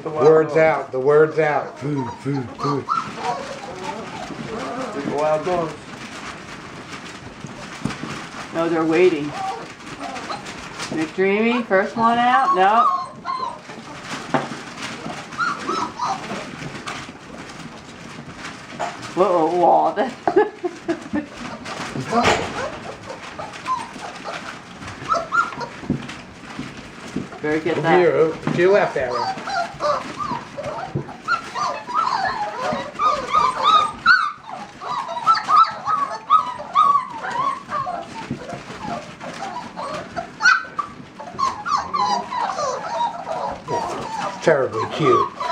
The word's out. The word's out. Food, food, food. Get the wild dogs. No, they're waiting. McDreamy, first one out. No. Whoa, wall. Better get that. Here, to your left, Aaron. Terribly cute.